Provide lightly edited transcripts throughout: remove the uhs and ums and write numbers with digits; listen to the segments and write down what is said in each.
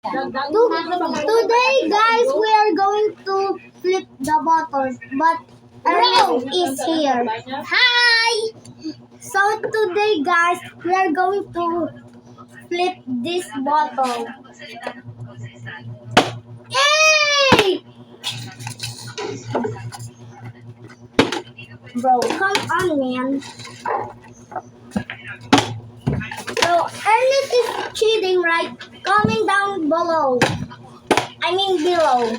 Today, guys, we are going to flip the bottles, but Ernest is here. Hi! So today, guys, we are going to flip this bottle. Yay! Bro, come on, man. So Ernest is cheating, right? Comment down below. I mean below.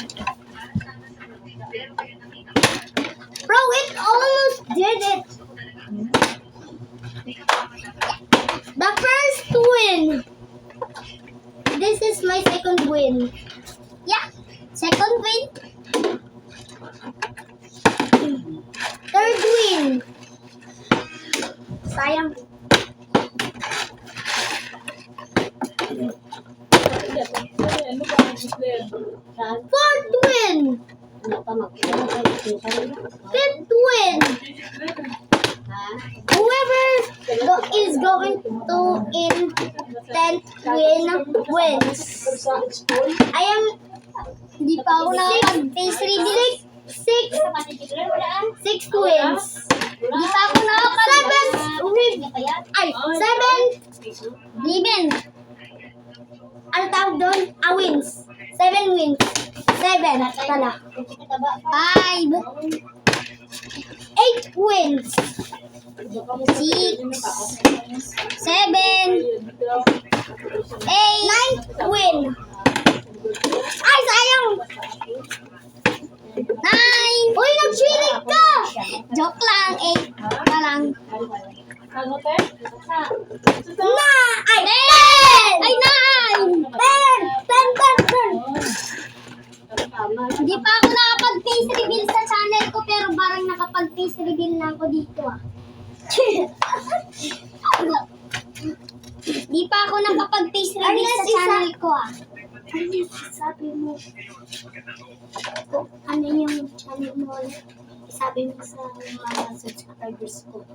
Bro, it almost did it. The first win. This is my second win. Yeah, second win. Third win. Sayang. Fourth win. Fifth win. Whoever is going to in 10th win wins. I am di pa ako nakapag-face reveal. Six wins. Di pa ako seven. Ano tawag doon? Wins. 7 wins. 7 pala. 5. 8 wins. 6. 7. 8. 9 win. Ay, sayang. 9. Uy, nag-cheating ka. Joke lang. 8 pa lang. Ay, 10! Ay, 9! 10! 10! Hindi pa ako nakapag-face reveal sa channel ko, pero parang nakapag-face reveal na ako dito, Hindi pa ako nakapag-face reveal sa channel ko, Ano sabi mo? Ano yung channel mo? Sabi mo sa mga subscribers ko.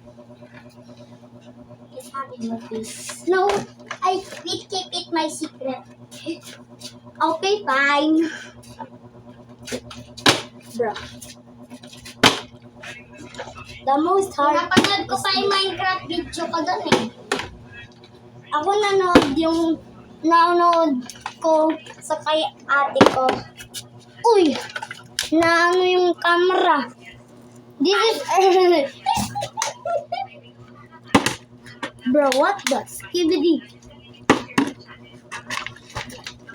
Sabi mo, please. No, I keep it my secret. Okay, fine. Bro. The most hard. Napanood ko pa yung Minecraft video ko doon Ako nanood ko sa kay ate ko. Uy! Na yung camera. This is... Bro, what the? Skibidi.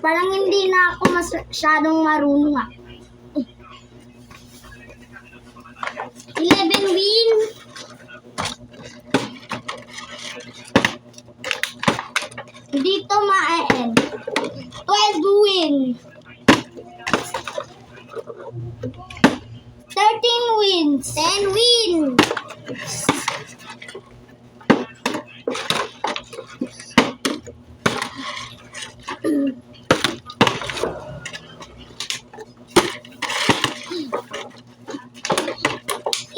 Parang hindi na ako masyadong marunong 11 win. Dito ma-end. 12 win. 13 wins. 10 win.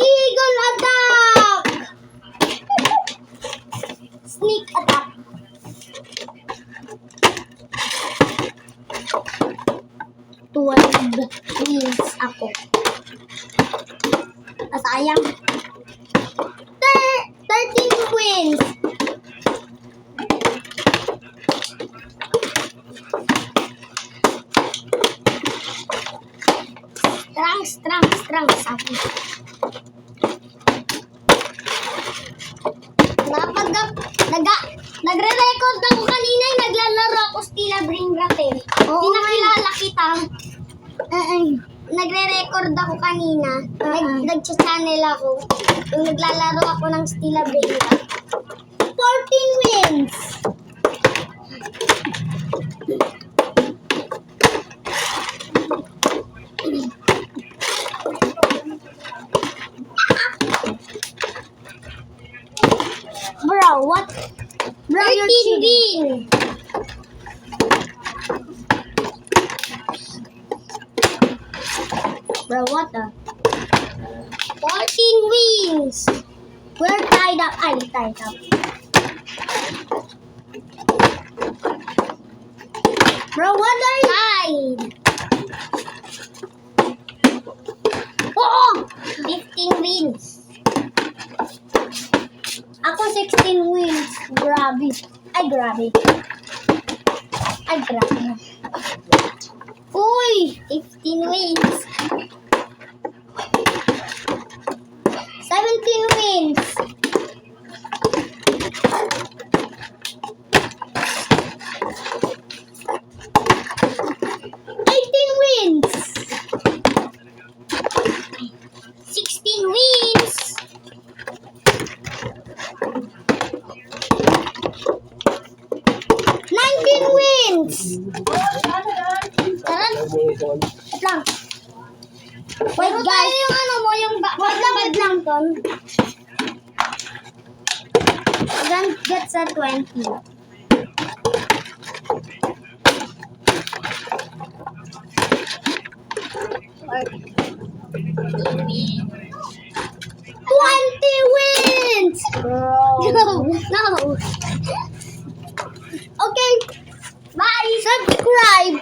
Eagle attack! Sneak attack. 12 wins ako. Sayang. 13 wins. Strong sabi. Nagre-record ako kanina naglalaro ako Stila Bringrate. Pinakilala kita. Nagre-record ako kanina. Nag-channel ako. Yung naglalaro ako ng Stila Bringrate. 14 wins. Bro, what? Bro, you're cheating. Bro, what the? 14 wins. We're tied up. I'm tied up. Bro, what are side. Oh! 15 wins. Ako 16 wins. Grabe. Ay, grabe. Ay, grabe. Uy! 15 wins. 17 wins. 18 wins. 16 wins. 19 wins. Tara. Wait lang. Wait guys. Yung ano mo, yung wait lang, Ton. Then get sa 20. Wins! No, no. Okay. Bye. Subscribe.